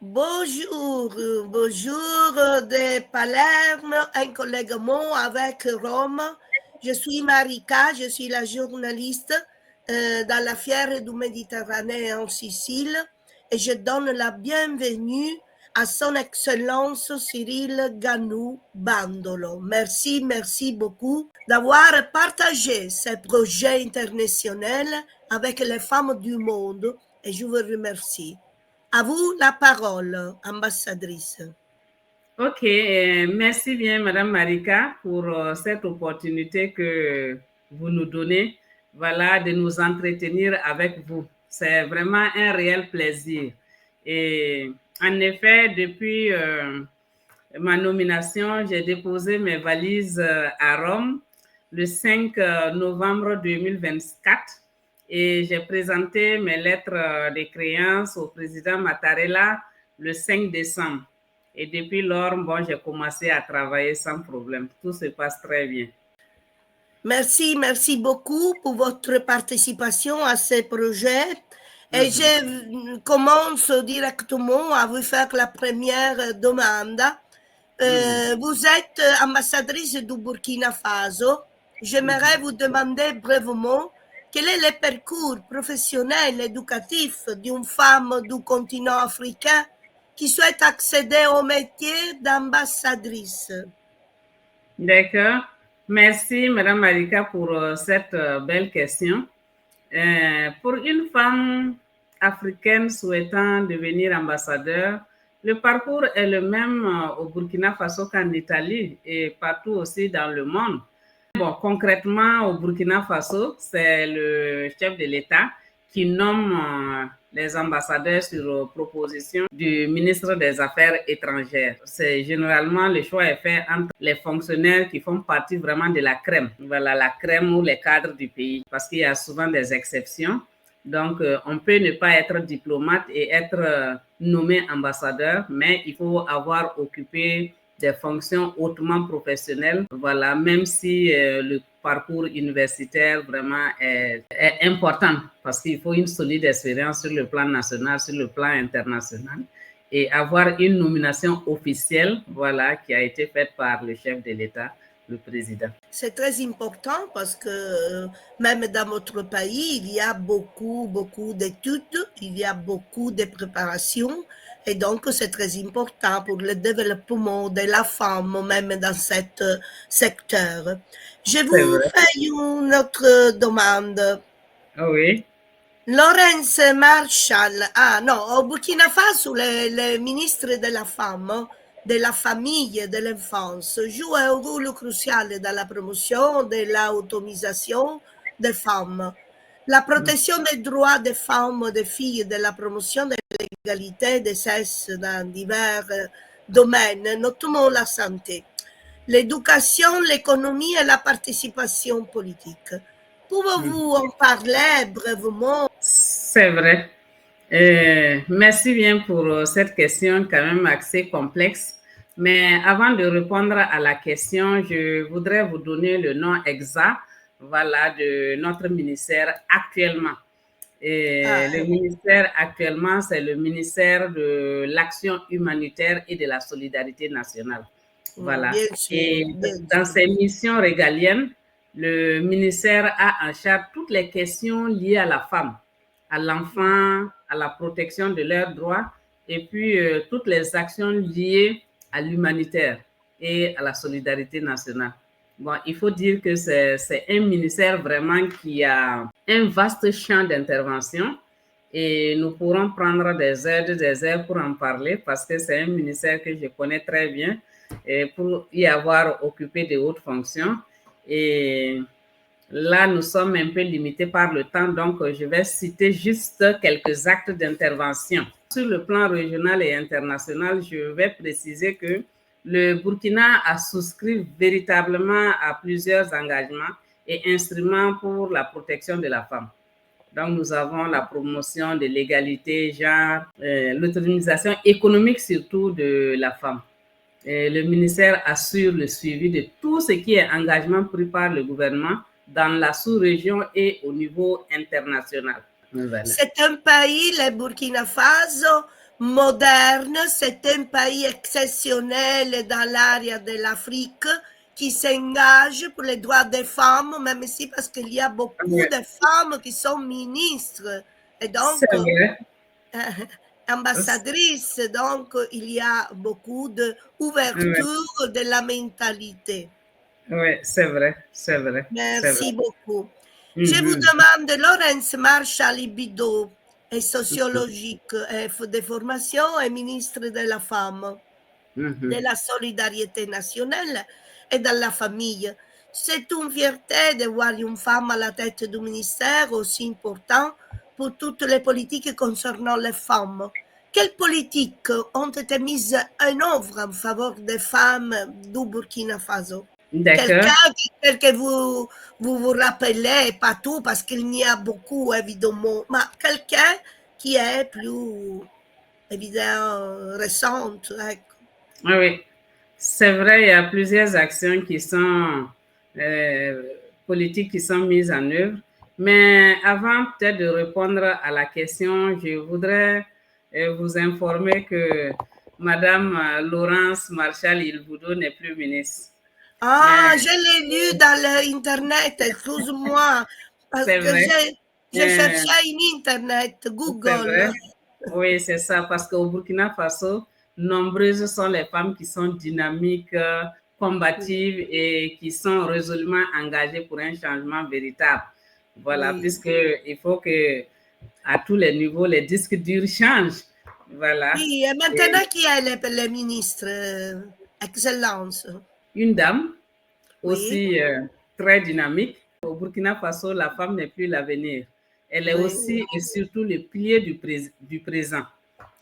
Bonjour, bonjour de Palerme, un collègue mon avec Rome. Je suis Marika, je suis la journaliste dans la Fière du Méditerranée en Sicile et je donne la bienvenue à son Excellence Cyril Ganou Bandolo. Merci, merci beaucoup d'avoir partagé ce projet international avec les femmes du monde et je vous remercie. À vous la parole, ambassadrice. Ok, merci bien, Madame Marika, pour cette opportunité que vous nous donnez, voilà, de nous entretenir avec vous. C'est vraiment un réel plaisir. Et en effet, depuis ma nomination, j'ai déposé mes valises à Rome le 5 novembre 2024 et j'ai présenté mes lettres de créance au président Mattarella le 5 décembre. Et depuis lors, bon, j'ai commencé à travailler sans problème. Tout se passe très bien. Merci, merci beaucoup pour votre participation à ce projet. Et je commence directement à vous faire la première demande. Vous êtes ambassadrice du Burkina Faso. J'aimerais vous demander brièvement quel est le parcours professionnel, éducatif d'une femme du continent africain qui souhaite accéder au métier d'ambassadrice. D'accord. Merci, Madame Marika, pour cette belle question. Pour une femme africaine souhaitant devenir ambassadeur, le parcours est le même au Burkina Faso qu'en Italie et partout aussi dans le monde. Bon, concrètement, au Burkina Faso, c'est le chef de l'État qui nomme les ambassadeurs sur proposition du ministre des Affaires étrangères. C'est généralement le choix est fait entre les fonctionnaires qui font partie vraiment de la crème. Voilà, la crème ou les cadres du pays, parce qu'il y a souvent des exceptions. Donc, on peut ne pas être diplomate et être nommé ambassadeur, mais il faut avoir occupé des fonctions hautement professionnelles, voilà, même si le parcours universitaire vraiment est important parce qu'il faut une solide expérience sur le plan national, sur le plan international et avoir une nomination officielle, voilà, qui a été faite par le chef de l'État, le président. C'est très important parce que même dans notre pays, il y a beaucoup d'études, il y a beaucoup de préparations et donc c'est très important pour le développement de la femme même dans ce secteur. Je C'est vous vrai. fais une autre demande. Oui. Laurence Marshall, ah non, au Burkina Faso, le ministre de la femme, de la famille et de l'enfance joue un rôle crucial dans la promotion de l'autonomisation des femmes, la protection des droits des femmes et des filles, de la promotion de l'égalité des sexes dans divers domaines, notamment la santé, l'éducation, l'économie et la participation politique. Pouvez-vous en parler brièvement? C'est vrai. Merci bien pour cette question quand même assez complexe. Mais avant de répondre à la question, je voudrais vous donner le nom exact, voilà, de notre ministère actuellement. Et le ministère actuellement, c'est le ministère de l'Action humanitaire et de la solidarité nationale. Voilà. Bien sûr, Et bien dans sûr. ses missions régaliennes, le ministère a en charge toutes les questions liées à la femme, à l'enfant, à la protection de leurs droits et puis toutes les actions liées à l'humanitaire et à la solidarité nationale. Bon, il faut dire que c'est un ministère vraiment qui a un vaste champ d'intervention et nous pourrons prendre des heures pour en parler parce que c'est un ministère que je connais très bien et pour y avoir occupé de hautes fonctions. Et là, nous sommes un peu limités par le temps, donc je vais citer juste quelques actes d'intervention. Sur le plan régional et international, je vais préciser que le Burkina a souscrit véritablement à plusieurs engagements et instruments pour la protection de la femme. Donc, nous avons la promotion de l'égalité genre, l'autonomisation économique surtout de la femme. Et le ministère assure le suivi de tout ce qui est engagement pris par le gouvernement dans la sous-région et au niveau international. Voilà. C'est un pays, le Burkina Faso, moderne, c'est un pays exceptionnel dans l'area de l'Afrique qui s'engage pour les droits des femmes, même si parce qu'il y a beaucoup Ouais, de femmes qui sont ministres et c'est donc vrai. ambassadrices, donc il y a beaucoup Ouais, d'ouverture de la mentalité. ouais, c'est vrai, c'est vrai, c'est vrai. Merci beaucoup. Je vous Mhm, demande, Laurence Marshall Ibido est sociologique et de formation et ministre de la femme, de mhm. la solidarité nationale et de la famille. C'est une fierté de voir une femme à la tête du ministère aussi important pour toutes les politiques concernant les femmes. Quelles politiques ont été mises en œuvre en faveur des femmes du Burkina Faso? D'accord. Quelqu'un que vous rappelez, pas tout, parce qu'il y a beaucoup, évidemment, mais quelqu'un qui est plus, évidemment, récente. Ecco. Ah oui, c'est vrai, il y a plusieurs actions qui sont euh, politiques qui sont mises en œuvre. Mais avant peut-être de répondre à la question, je voudrais vous informer que Madame Laurence Marshall Ilboudo n'est plus ministre. Ah, Mais je l'ai lu dans l'internet, excuse-moi, parce c'est que vrai, j'ai euh, cherché en internet, c'est Google. vrai. Oui, c'est ça, parce qu'au Burkina Faso, nombreuses sont les femmes qui sont dynamiques, combatives et qui sont résolument engagées pour un changement véritable. Voilà, Oui, puisqu'il faut que à tous les niveaux, les disques durs changent. Voilà. oui, et Et maintenant qui est le ministre, Excellence? une dame Oui, aussi très dynamique. Au Burkina Faso, la femme n'est plus l'avenir. Elle est oui, aussi et surtout le pilier du présent.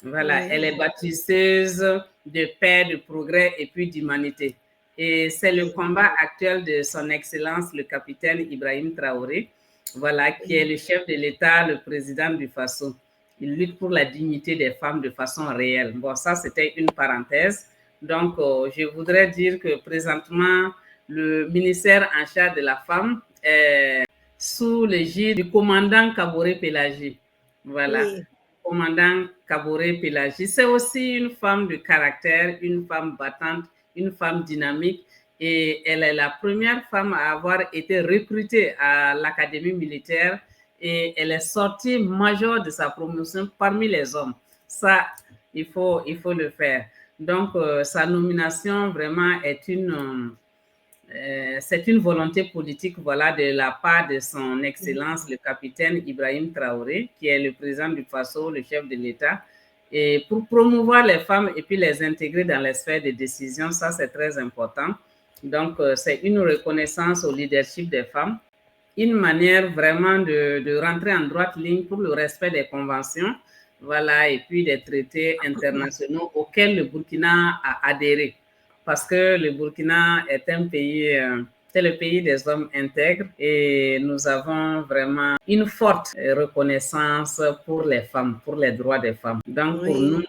Voilà, oui, elle est bâtisseuse de paix, de progrès et puis d'humanité. Et c'est le oui, combat actuel de son Excellence, le capitaine Ibrahim Traoré, voilà, qui est oui. le chef de l'État, le président du Faso. Il lutte pour la dignité des femmes de façon réelle. Bon, ça, c'était une parenthèse. Donc, je voudrais dire que présentement, le ministère en charge de la femme est sous l'égide du commandant Kaboré Pélagie. Voilà, Oui, commandant Kaboré Pélagie. C'est aussi une femme de caractère, une femme battante, une femme dynamique. Et elle est la première femme à avoir été recrutée à l'académie militaire et elle est sortie major de sa promotion parmi les hommes. Ça, il faut le faire. Donc, sa nomination vraiment c'est une volonté politique, voilà, de la part de son Excellence, le capitaine Ibrahim Traoré, qui est le président du Faso, le chef de l'État, et pour promouvoir les femmes et puis les intégrer dans les sphères de décision, ça c'est très important. Donc, c'est une reconnaissance au leadership des femmes, une manière vraiment de rentrer en droite ligne pour le respect des conventions, voilà, et puis des traités internationaux auxquels le Burkina a adhéré. Parce que le Burkina est un pays, c'est le pays des hommes intègres et nous avons vraiment une forte reconnaissance pour les femmes, pour les droits des femmes. Donc, pour nous, oui.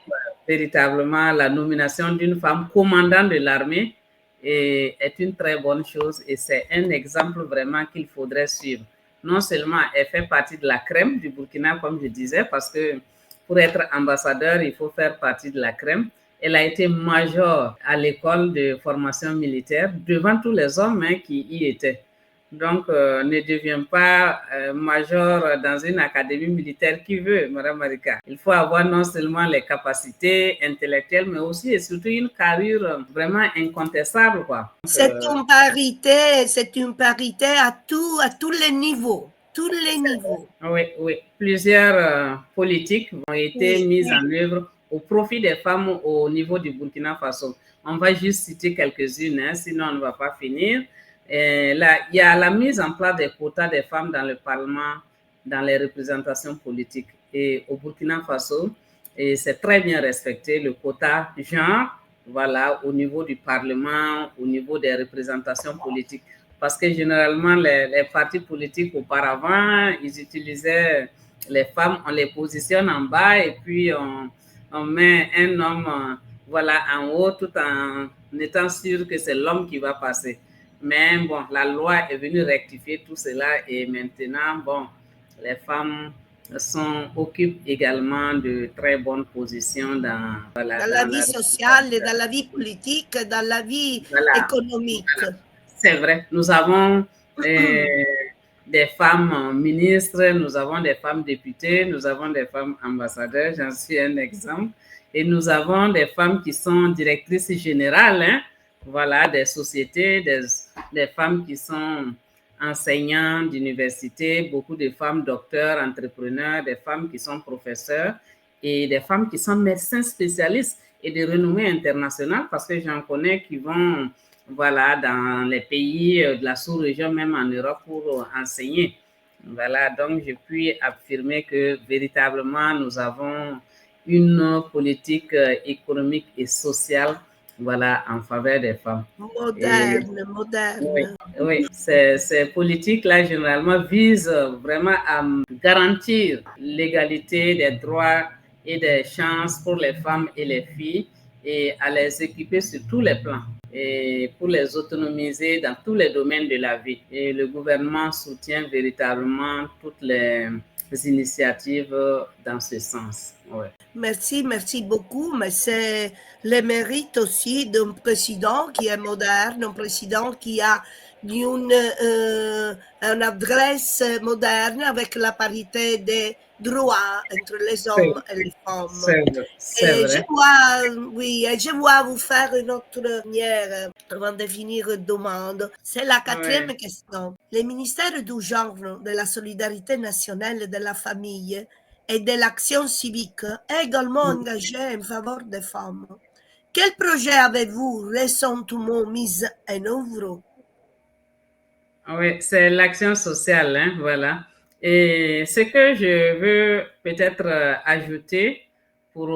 véritablement, la nomination d'une femme commandant de l'armée est une très bonne chose et c'est un exemple vraiment qu'il faudrait suivre. Non seulement elle fait partie de la crème du Burkina, comme je disais, parce que pour être ambassadeur, il faut faire partie de la crème. Elle a été major à l'école de formation militaire devant tous les hommes qui y étaient. Donc, ne devient pas major dans une académie militaire qui veut, Mme Marika. Il faut avoir non seulement les capacités intellectuelles, mais aussi et surtout une carrure vraiment incontestable, quoi. Donc, C'est une parité à tous les niveaux, tous les niveaux. oui, oui. Plusieurs politiques ont été Oui, mises en œuvre au profit des femmes au niveau du Burkina Faso. On va juste citer quelques-unes, hein, sinon on ne va pas finir. Et là, il y a la mise en place des quotas des femmes dans le Parlement, dans les représentations politiques. Et au Burkina Faso, et c'est très bien respecté, le quota genre, voilà, au niveau du Parlement, au niveau des représentations politiques. Parce que généralement, les partis politiques auparavant, ils utilisaient les femmes, on les positionne en bas et puis on met un homme voilà, en haut tout en étant sûr que c'est l'homme qui va passer. Mais bon, la loi est venue rectifier tout cela et maintenant, bon, les femmes occupent également de très bonnes positions Dans la dans la vie sociale, dans la vie politique, dans la vie voilà, économique. c'est vrai. Nous avons des femmes ministres, nous avons des femmes députées, nous avons des femmes ambassadeurs, j'en suis un exemple. Et nous avons des femmes qui sont directrices générales, hein, voilà, des sociétés, des femmes qui sont enseignantes d'université, beaucoup de femmes docteurs, entrepreneurs, des femmes qui sont professeurs et des femmes qui sont médecins spécialistes et de renommée internationale parce que j'en connais qui vont voilà, dans les pays de la sous-région, même en Europe, pour enseigner. Voilà, donc je puis affirmer que véritablement, nous avons une politique économique et sociale voilà, en faveur des femmes. Moderne, Et, moderne. oui, ces politiques-là, généralement, visent vraiment à garantir l'égalité des droits et des chances pour les femmes et les filles et à les équiper sur tous les plans et pour les autonomiser dans tous les domaines de la vie. Et le gouvernement soutient véritablement toutes les initiatives dans ce sens. Ouais. Merci, merci beaucoup, mais c'est le mérite aussi d'un président qui est moderne, un président qui a une adresse moderne avec la parité des droits entre les hommes et les femmes. C'est Et je vrai. vois, oui, et je vois vous faire une autre dernière avant de finir une demande. C'est la quatrième Ouais. question. Le ministère du genre, de la solidarité nationale et de la famille et de l'action civique est également engagé en faveur des femmes. Quel projet avez-vous récemment mis en œuvre? Oui, c'est l'action sociale, hein, voilà. Et ce que je veux peut-être ajouter pour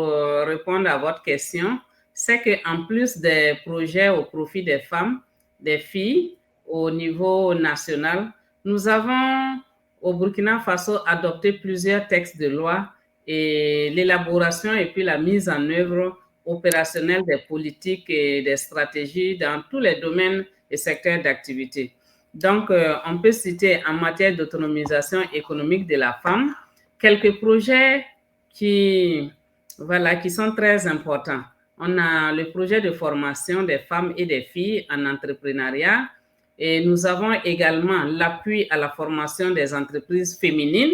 répondre à votre question, c'est qu'en plus des projets au profit des femmes, des filles, au niveau national, nous avons au Burkina Faso adopté plusieurs textes de loi et l'élaboration et puis la mise en œuvre opérationnelle des politiques et des stratégies dans tous les domaines et secteurs d'activité. Donc, on peut citer en matière d'autonomisation économique de la femme quelques projets qui, voilà, qui sont très importants. On a le projet de formation des femmes et des filles en entrepreneuriat et nous avons également l'appui à la formation des entreprises féminines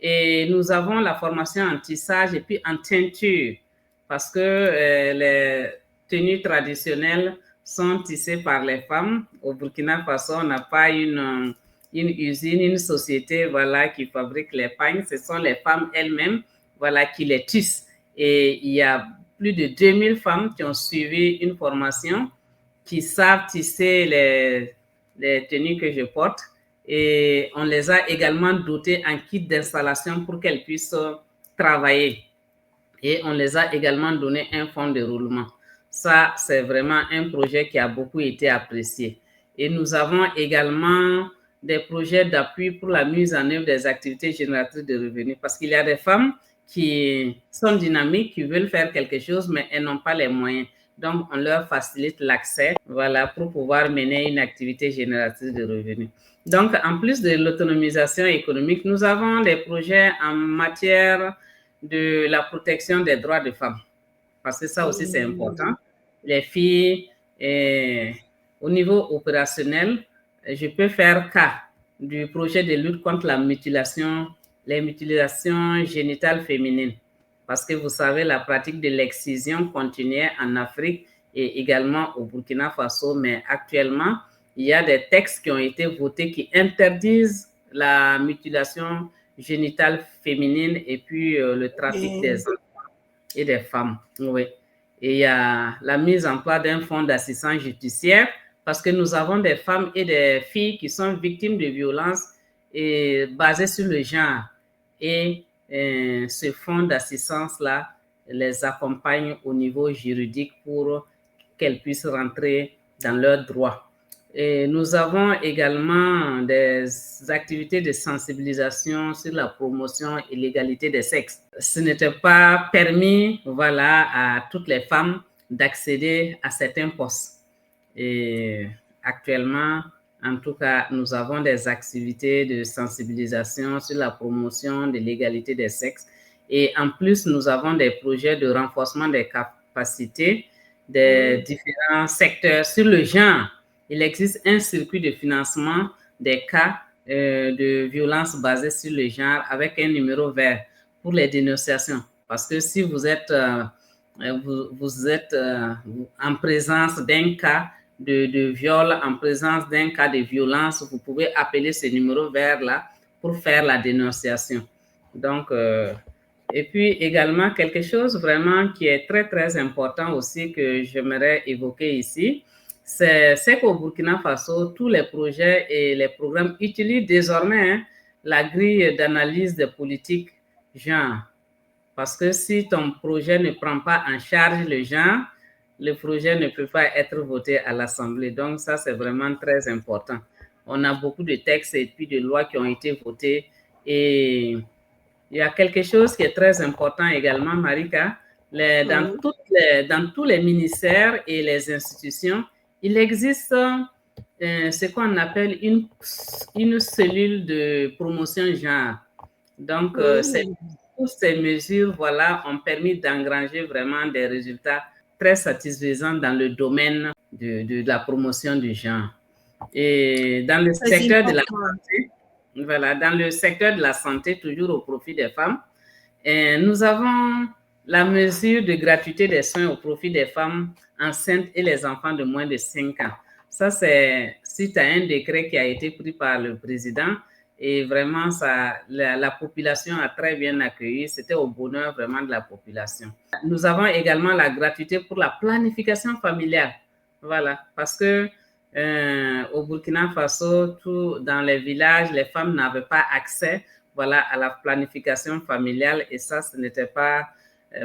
et nous avons la formation en tissage et puis en teinture parce que les tenues traditionnelles sont tissées par les femmes. Au Burkina Faso, on n'a pas une usine, une société voilà, qui fabrique les pagnes. Ce sont les femmes elles-mêmes voilà, qui les tissent. Et il y a plus de 2000 femmes qui ont suivi une formation, qui savent tisser les tenues que je porte. Et on les a également dotées en kit d'installation pour qu'elles puissent travailler. Et on les a également donné un fonds de roulement. Ça, c'est vraiment un projet qui a beaucoup été apprécié. Et nous avons également des projets d'appui pour la mise en œuvre des activités génératrices de revenus parce qu'il y a des femmes qui sont dynamiques, qui veulent faire quelque chose, mais elles n'ont pas les moyens. Donc, on leur facilite l'accès, voilà, pour pouvoir mener une activité génératrice de revenus. Donc, en plus de l'autonomisation économique, nous avons des projets en matière de la protection des droits des femmes. Parce que ça aussi, c'est important. Les filles, au niveau opérationnel, je peux faire cas du projet de lutte contre les mutilations génitales féminines. Parce que vous savez, la pratique de l'excision continuait en Afrique et également au Burkina Faso, mais actuellement, il y a des textes qui ont été votés qui interdisent la mutilation génitale féminine et puis le trafic des enfants et des femmes. Oui. Et il y a la mise en place d'un fonds d'assistance judiciaire parce que nous avons des femmes et des filles qui sont victimes de violences basées sur le genre. Et ce fonds d'assistance-là les accompagne au niveau juridique pour qu'elles puissent rentrer dans leurs droits. Et nous avons également des activités de sensibilisation sur la promotion et l'égalité des sexes. Ce n'était pas permis, voilà, à toutes les femmes d'accéder à certains postes. Et actuellement, En tout cas, nous avons des activités de sensibilisation sur la promotion de l'égalité des sexes. Et en plus, nous avons des projets de renforcement des capacités des différents secteurs sur le genre. Il existe un circuit de financement des cas de violence basée sur le genre avec un numéro vert pour les dénonciations. Parce que si vous êtes, vous êtes en présence d'un cas de viol, en présence d'un cas de violence, vous pouvez appeler ce numéro vert-là pour faire la dénonciation. Donc, et puis également quelque chose vraiment qui est très, très important aussi que j'aimerais évoquer ici, c'est qu'au Burkina Faso, tous les projets et les programmes utilisent désormais la grille d'analyse des politiques genre. Parce que si ton projet ne prend pas en charge le genre, le projet ne peut pas être voté à l'Assemblée. Donc ça, c'est vraiment très important. On a beaucoup de textes et puis de lois qui ont été votés. Et il y a quelque chose qui est très important également, Marika. Dans tous les ministères et les institutions, il existe ce qu'on appelle une cellule de promotion genre. Donc, toutes ces mesures voilà, ont permis d'engranger vraiment des résultats très satisfaisants dans le domaine de la promotion du genre. Et dans le secteur de la santé, voilà, dans le secteur de la santé, toujours au profit des femmes, nous avons la mesure de gratuité des soins au profit des femmes enceintes et les enfants de moins de 5 ans. Ça, c'est suite à un décret qui a été pris par le président et vraiment, la population a très bien accueilli. C'était au bonheur vraiment de la population. Nous avons également la gratuité pour la planification familiale. Voilà, parce que au Burkina Faso, dans les villages, les femmes n'avaient pas accès voilà, à la planification familiale et ça, ce n'était pas,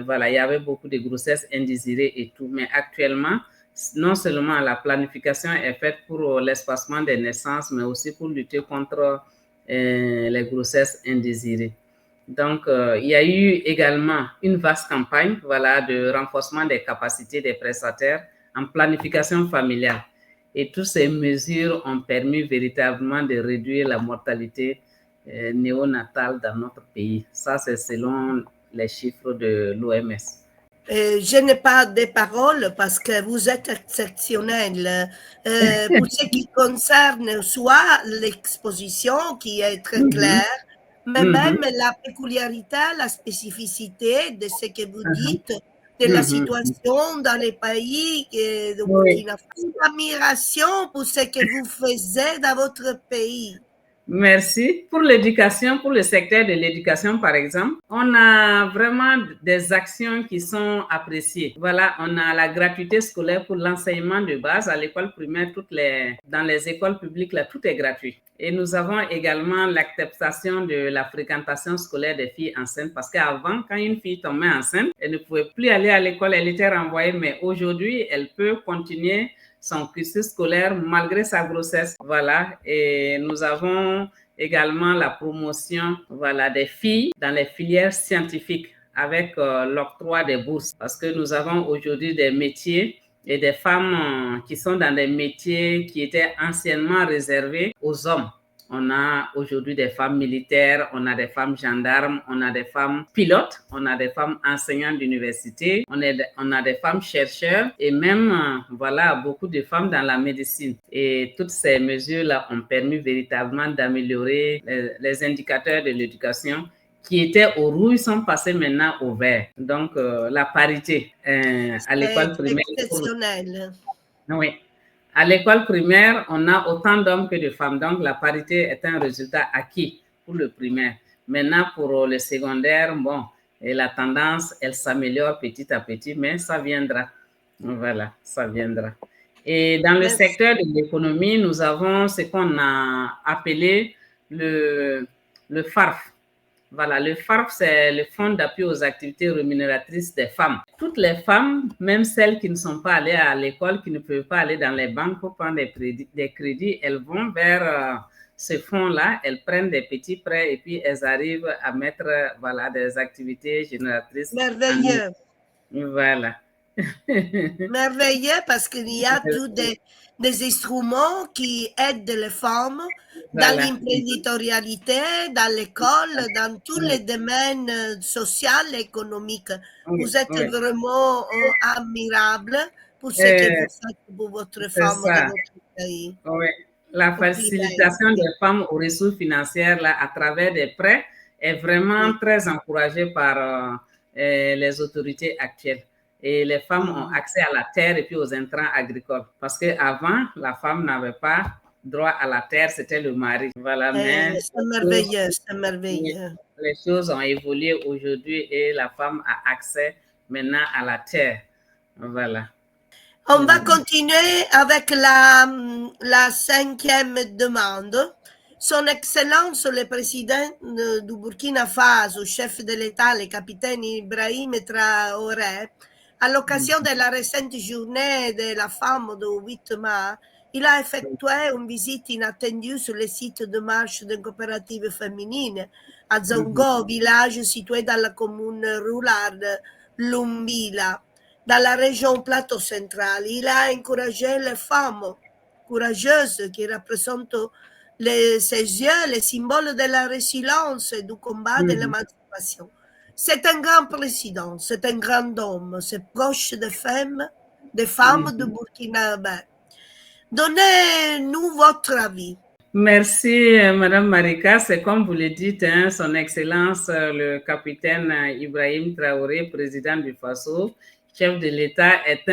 voilà, il y avait beaucoup de grossesses indésirées et tout, mais actuellement, non seulement la planification est faite pour l'espacement des naissances, mais aussi pour lutter contre les grossesses indésirées. Donc, il y a eu également une vaste campagne voilà, de renforcement des capacités des prestataires en planification familiale. Et toutes ces mesures ont permis véritablement de réduire la mortalité néonatale dans notre pays. Ça, c'est selon les chiffres de l'OMS. Je n'ai pas de paroles parce que vous êtes exceptionnel. Pour ce qui concerne soit l'exposition qui est très claire, mais même la peculiarité, la spécificité de ce que vous dites, de la situation dans les pays de Burkina Faso. Admiration pour ce que vous faites dans votre pays. Merci. Pour l'éducation, pour le secteur de l'éducation, par exemple, on a vraiment des actions qui sont appréciées. Voilà, on a la gratuité scolaire pour l'enseignement de base à l'école primaire, dans les écoles publiques, là, tout est gratuit. Et nous avons également l'acceptation de la fréquentation scolaire des filles enceintes parce qu'avant, quand une fille tombait enceinte, elle ne pouvait plus aller à l'école, elle était renvoyée, mais aujourd'hui, elle peut continuer son cursus scolaire malgré sa grossesse. Voilà, et nous avons également la promotion voilà, des filles dans les filières scientifiques avec l'octroi des bourses parce que nous avons aujourd'hui des métiers et des femmes qui sont dans des métiers qui étaient anciennement réservés aux hommes. On a aujourd'hui des femmes militaires, on a des femmes gendarmes, on a des femmes pilotes, on a des femmes enseignantes d'université, on a des femmes chercheurs et même, voilà, beaucoup de femmes dans la médecine. Et toutes ces mesures-là ont permis véritablement d'améliorer les indicateurs de l'éducation qui étaient au rouge sont passés maintenant au vert. Donc, la parité à l'école primaire. Exceptionnel. Oui. À l'école primaire, on a autant d'hommes que de femmes. Donc, la parité est un résultat acquis pour le primaire. Maintenant, pour le secondaire, bon, et la tendance, elle s'améliore petit à petit, mais ça viendra. Voilà, ça viendra. Et dans le secteur de l'économie, nous avons ce qu'on a appelé le FARF. Voilà, le FARF, c'est le Fonds d'appui aux activités rémunératrices des femmes. Toutes les femmes, même celles qui ne sont pas allées à l'école, qui ne peuvent pas aller dans les banques pour prendre des crédits, elles vont vers ce fonds-là, elles prennent des petits prêts et puis elles arrivent à mettre voilà, des activités génératrices. Merveilleux. Voilà. Merveilleux parce qu'il y a tous des instruments qui aident les femmes dans Voilà. l'imprenditorialité, dans l'école, dans tous Oui, les domaines sociaux et économiques. oui, Vous êtes oui. vraiment admirable pour ce que Euh, vous faites pour votre c'est femme de ça. votre pays. Oui. La facilitation Complimenti. des femmes aux ressources financières là, à travers des prêts est vraiment Sì, très encouragée par les autorités actuelles. Et les femmes ont sì. accès à la terre et puis aux intrants agricoles. Parce qu'avant, la femme n'avait pas droit à la terre, c'était le mari. Voilà, mais C'est merveilleux, c'est merveilleux. les choses ont évolué aujourd'hui et la femme a accès maintenant à la terre. Voilà. On va continuer avec la cinquième demande. Son Excellence le Président du Burkina Faso, chef de l'État, le capitaine Ibrahim Traoré, à l'occasion de la récente journée de la femme du 8 mars, il a effectué une visite inattendue sur le site de marche d'une coopérative féminine à Zongo, village situé dans la commune rurale de Lumbila, dans la région plateau central. Il a encouragé les femmes courageuses qui représentent ses yeux, les symboles de la résilience et du combat de Mhm. l'émancipation. C'est un grand président, c'est un grand homme, c'est proche des femmes du Mhm. Burkina Faso. Donnez-nous votre avis. Merci, Madame Marika. C'est comme vous le dites, hein, Son Excellence, le capitaine Ibrahim Traoré, président du FASO, chef de l'État, est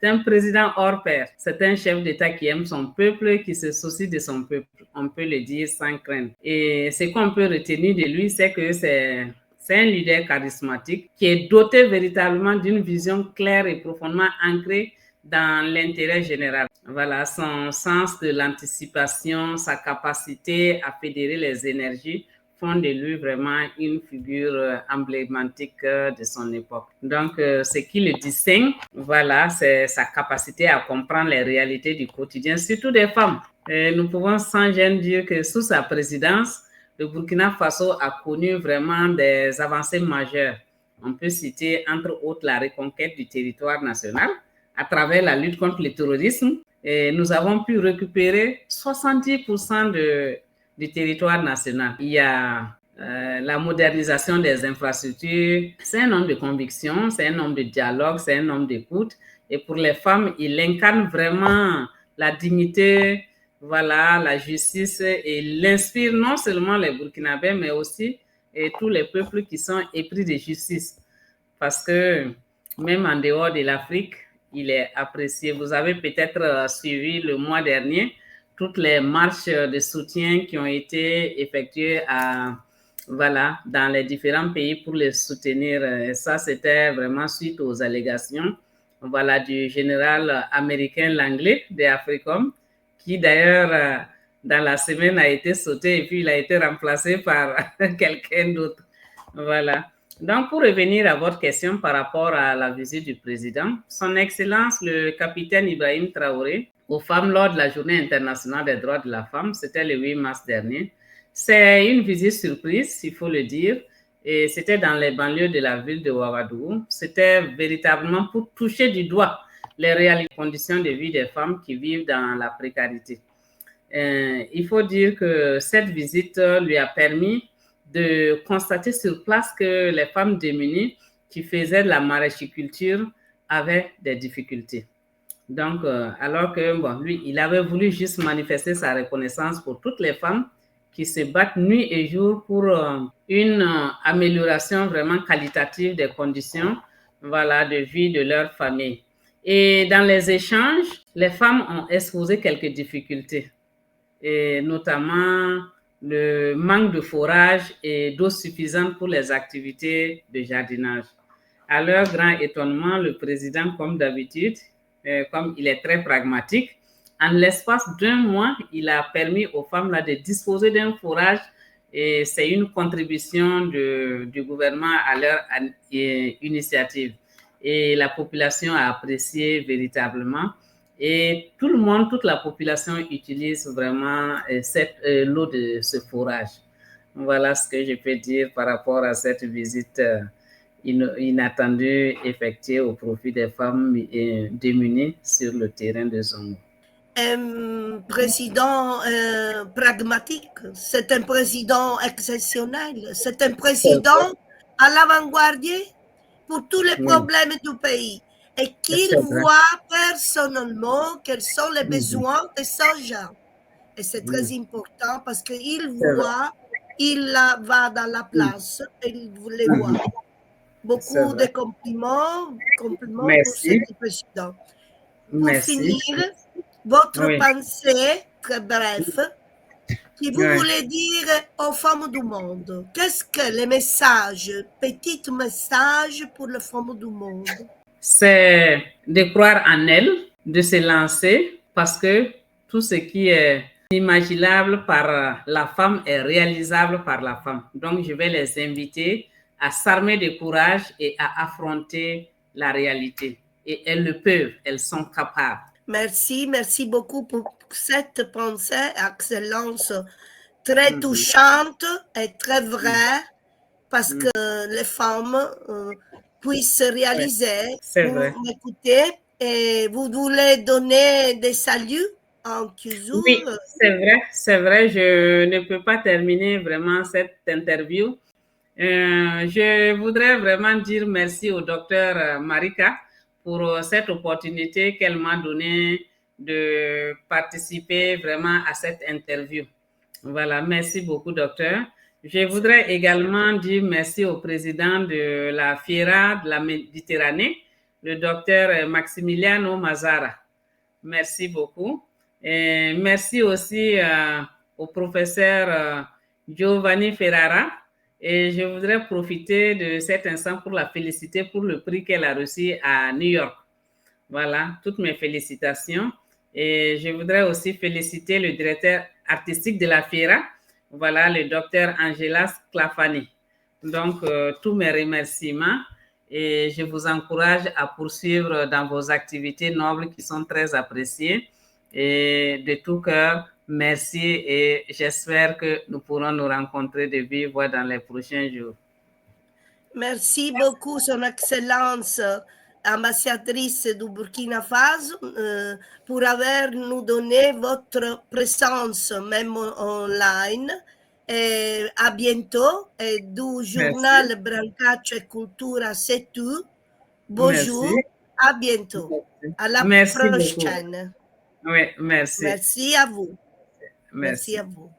un président hors pair. C'est un chef d'État qui aime son peuple, qui se soucie de son peuple. On peut le dire sans crainte. Et ce qu'on peut retenir de lui, c'est que c'est un leader charismatique qui est doté véritablement d'une vision claire et profondément ancrée dans l'intérêt général. Voilà, son sens de l'anticipation, sa capacité à fédérer les énergies font de lui vraiment une figure emblématique de son époque. Donc, ce qui le distingue, voilà, c'est sa capacité à comprendre les réalités du quotidien, surtout des femmes. Et nous pouvons sans gêne dire que sous sa présidence, le Burkina Faso a connu vraiment des avancées majeures. On peut citer entre autres la reconquête du territoire national à travers la lutte contre le terrorisme. Et nous avons pu récupérer 70% du territoire national. Il y a la modernisation des infrastructures. C'est un homme de conviction, c'est un homme de dialogue, c'est un homme d'écoute. Et pour les femmes, il incarne vraiment la dignité, voilà, la justice, et il inspire non seulement les Burkinabés, mais aussi et tous les peuples qui sont épris de justice. Parce que même en dehors de l'Afrique, il est apprécié. Vous avez peut-être suivi le mois dernier toutes les marches de soutien qui ont été effectuées voilà, dans les différents pays pour les soutenir. Et ça, c'était vraiment suite aux allégations, voilà, du général américain Langley de Africom, qui d'ailleurs, dans la semaine, a été sauté et puis il a été remplacé par quelqu'un d'autre. Voilà. Donc, pour revenir à votre question par rapport à la visite du président, Son Excellence le capitaine Ibrahim Traoré aux femmes lors de la Journée internationale des droits de la femme, c'était le 8 mars dernier. C'est une visite surprise, il faut le dire, et c'était dans les banlieues de la ville de Ouagadougou. C'était véritablement pour toucher du doigt les réelles conditions de vie des femmes qui vivent dans la précarité. Il faut dire que cette visite lui a permis de constater sur place que les femmes démunies qui faisaient de la maraîchiculture avaient des difficultés. Donc, alors que bon, lui, il avait voulu juste manifester sa reconnaissance pour toutes les femmes qui se battent nuit et jour pour une amélioration vraiment qualitative des conditions, voilà, de vie de leur famille. Et dans les échanges, les femmes ont exposé quelques difficultés, et notamment le manque de forage et d'eau suffisante pour les activités de jardinage. À leur grand étonnement, le président, comme d'habitude, comme il est très pragmatique, en l'espace d'un mois, il a permis aux femmes là, de disposer d'un forage, et c'est une contribution du gouvernement à leur initiative. Et la population a apprécié véritablement. Et tout le monde, toute la population utilise vraiment l'eau de ce forage. Voilà ce que je peux dire par rapport à cette visite inattendue effectuée au profit des femmes démunies sur le terrain de Zongo. Un président pragmatique, c'est un président exceptionnel, c'est un président à l'avant-garde pour tous les problèmes du pays et qu'il voit personnellement quels sont les besoins de ces gens. Et c'est très important parce qu'il voit, il va dans la place et il les voit. Beaucoup de compliments pour ce président. Pour finir, votre pensée, très bref, qui vous voulez dire aux femmes du monde. Qu'est-ce que les messages, petits messages pour les femmes du monde? C'est de croire en elles, de se lancer, parce que tout ce qui est inimaginable par la femme est réalisable par la femme. Donc, je vais les inviter à s'armer de courage et à affronter la réalité. Et elles le peuvent, elles sont capables. Merci, merci beaucoup pour cette pensée, excellence, très touchante et très vraie, parce que les femmes puissent réaliser. Vous m'écoutez et vous voulez donner des saluts en Kyuzu? Oui, c'est vrai, je ne peux pas terminer vraiment cette interview. Je voudrais vraiment dire merci au docteur Marika pour cette opportunité qu'elle m'a donnée de participer vraiment à cette interview. Voilà, merci beaucoup, docteur. Je voudrais également dire merci au président de la FIERA de la Méditerranée, le docteur Maximiliano Mazzara. Merci beaucoup. Et merci aussi au professeur Giovanni Ferrara. Et je voudrais profiter de cet instant pour la féliciter pour le prix qu'elle a reçu à New York. Voilà, toutes mes félicitations. Et je voudrais aussi féliciter le directeur artistique de la FIERA, voilà, le docteur Angela Sclafani. Donc, tous mes remerciements et je vous encourage à poursuivre dans vos activités nobles qui sont très appréciées. Et de tout cœur, merci et j'espère que nous pourrons nous rencontrer de vive voix dans les prochains jours. Merci beaucoup, Son Excellence, ambassadrice du Burkina Faso, pour avoir nous donné votre présence, même online. Et à bientôt. Et du journal Brancaccio et Cultura, c'est tout. Bonjour, merci. À bientôt. À la prochaine. Oui, merci. Merci à vous. Merci à vous.